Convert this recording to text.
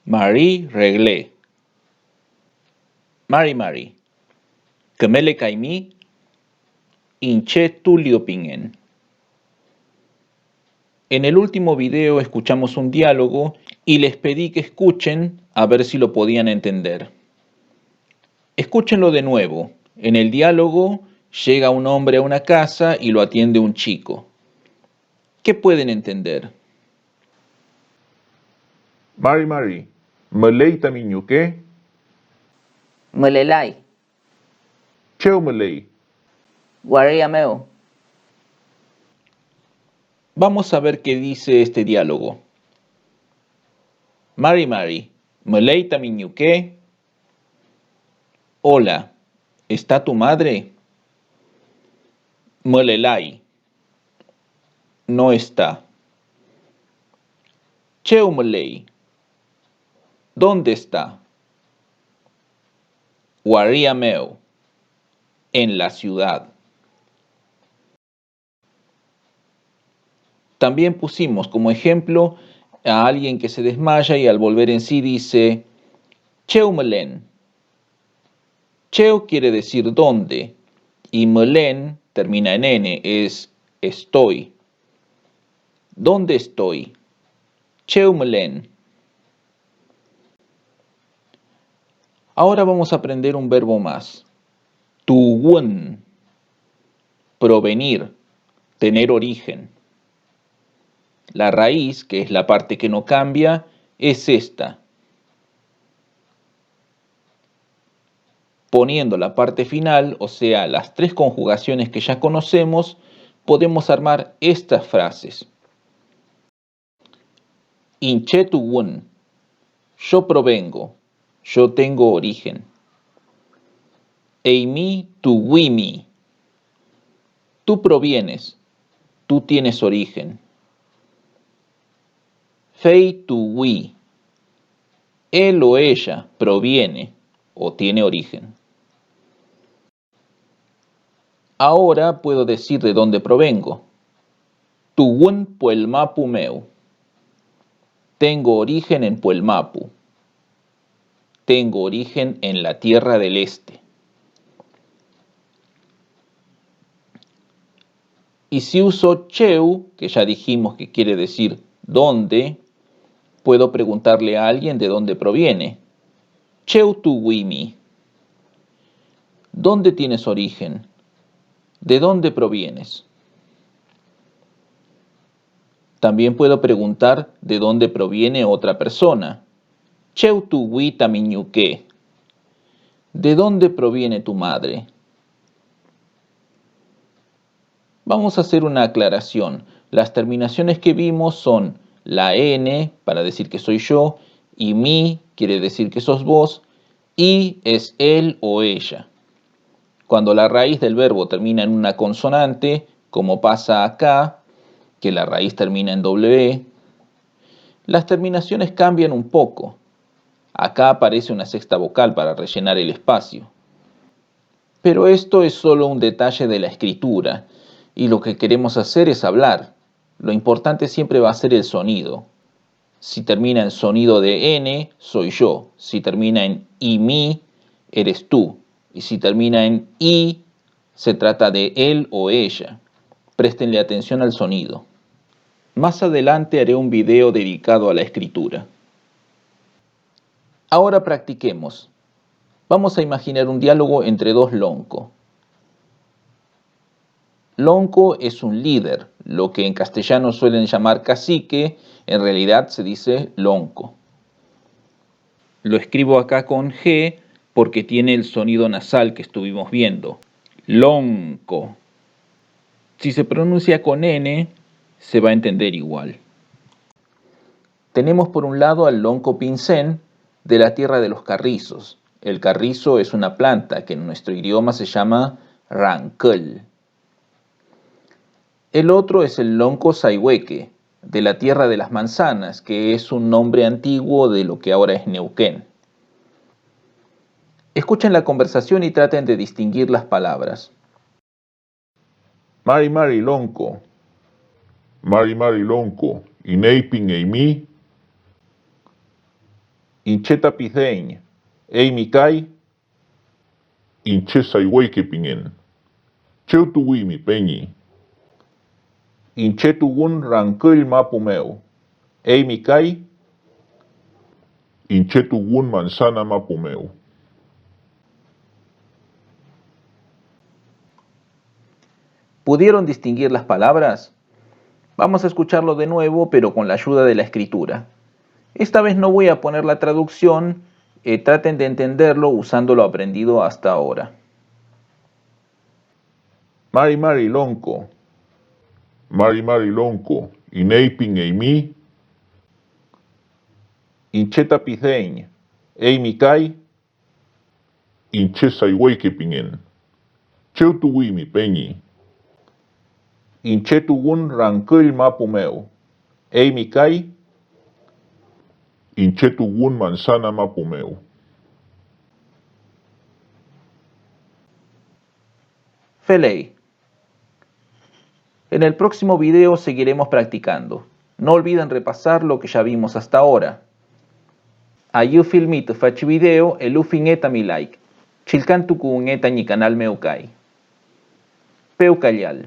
Marie reglé. Mari. Kemele kaimi. Inche tulio pingen. En el último video escuchamos un diálogo y les pedí que escuchen a ver si lo podían entender. Escúchenlo de nuevo. En el diálogo llega un hombre a una casa y lo atiende un chico. ¿Qué pueden entender? Mari, malay taminyuke, Mulelai, cheo malay, Guariameo, Vamos a ver qué dice este diálogo. Mari, malay taminyuke. Hola, ¿está tu madre? Mulelai. No está. Cheo malay. ¿Dónde está? Guariameo. En la ciudad. También pusimos como ejemplo a alguien que se desmaya y al volver en sí dice Cheu melen. Cheu quiere decir dónde y melen termina en n, es estoy. ¿Dónde estoy? Cheu melen. Ahora vamos a aprender un verbo más. Tuwun. Provenir, tener origen. La raíz, que es la parte que no cambia, es esta. Poniendo la parte final, o sea, las tres conjugaciones que ya conocemos, podemos armar estas frases. Inchetuwun, yo provengo, yo tengo origen. Eimi tuwimi, tú provienes, tú tienes origen. Fei tuwi, él o ella proviene o tiene origen. Ahora puedo decir de dónde provengo. Tuwun puelmapu meu. Tengo origen en Puelmapu. Tengo origen en la Tierra del Este. Y si uso cheu, que ya dijimos que quiere decir dónde, puedo preguntarle a alguien de dónde proviene. Cheu tuwimi. ¿Dónde tienes origen? ¿De dónde provienes? También puedo preguntar de dónde proviene otra persona. Cheu tuwi tamiñuque. ¿De dónde proviene tu madre? Vamos a hacer una aclaración. Las terminaciones que vimos son la N, para decir que soy yo, y mi, quiere decir que sos vos, y es él o ella. Cuando la raíz del verbo termina en una consonante, como pasa acá, que la raíz termina en W, las terminaciones cambian un poco. Acá aparece una sexta vocal para rellenar el espacio. Pero esto es solo un detalle de la escritura, y lo que queremos hacer es hablar. Lo importante siempre va a ser el sonido. Si termina en sonido de N, soy yo. Si termina en I, mi, eres tú. Y si termina en I, se trata de él o ella. Préstenle atención al sonido. Más adelante haré un video dedicado a la escritura. Ahora practiquemos. Vamos a imaginar un diálogo entre dos lonco. Lonco es un líder, lo que en castellano suelen llamar cacique, en realidad se dice lonco. Lo escribo acá con G porque tiene el sonido nasal que estuvimos viendo. Lonco. Si se pronuncia con N, se va a entender igual. Tenemos por un lado al lonco pincén de la tierra de los carrizos. El carrizo es una planta que en nuestro idioma se llama ranquel. El otro es el lonco saihueque, de la tierra de las manzanas, que es un nombre antiguo de lo que ahora es Neuquén. Escuchen la conversación y traten de distinguir las palabras. Mari lonco, Mari lonco, Ineiping eimi, Incheta piseñ. Ei mi kai. Inche saiweke pingen. Cheu tuwi mi peñi. Inchetugun ranquil mapumeu. Ei mi kai. Inche tugun manzana mapumeu. ¿Pudieron distinguir las palabras? Vamos a escucharlo de nuevo, pero con la ayuda de la escritura. Esta vez no voy a poner la traducción, traten de entenderlo usando lo aprendido hasta ahora. Mari mari lonco. Mari mari lonco. Ineipin eimi. Incheta piseñ. Ei mi kai. Inche saiweke pingen. Cheu tuwi mi peñi. Inchetugun ranquil mapumeu. Ei mi kai. Inche tugun manzana mapumeu. Felei. En el próximo video seguiremos practicando. No olviden repasar lo que ya vimos hasta ahora. Ayu filmito faci video e lufin eta mi like. Chilcantu kun eta mi canal meu kai. Peu callal.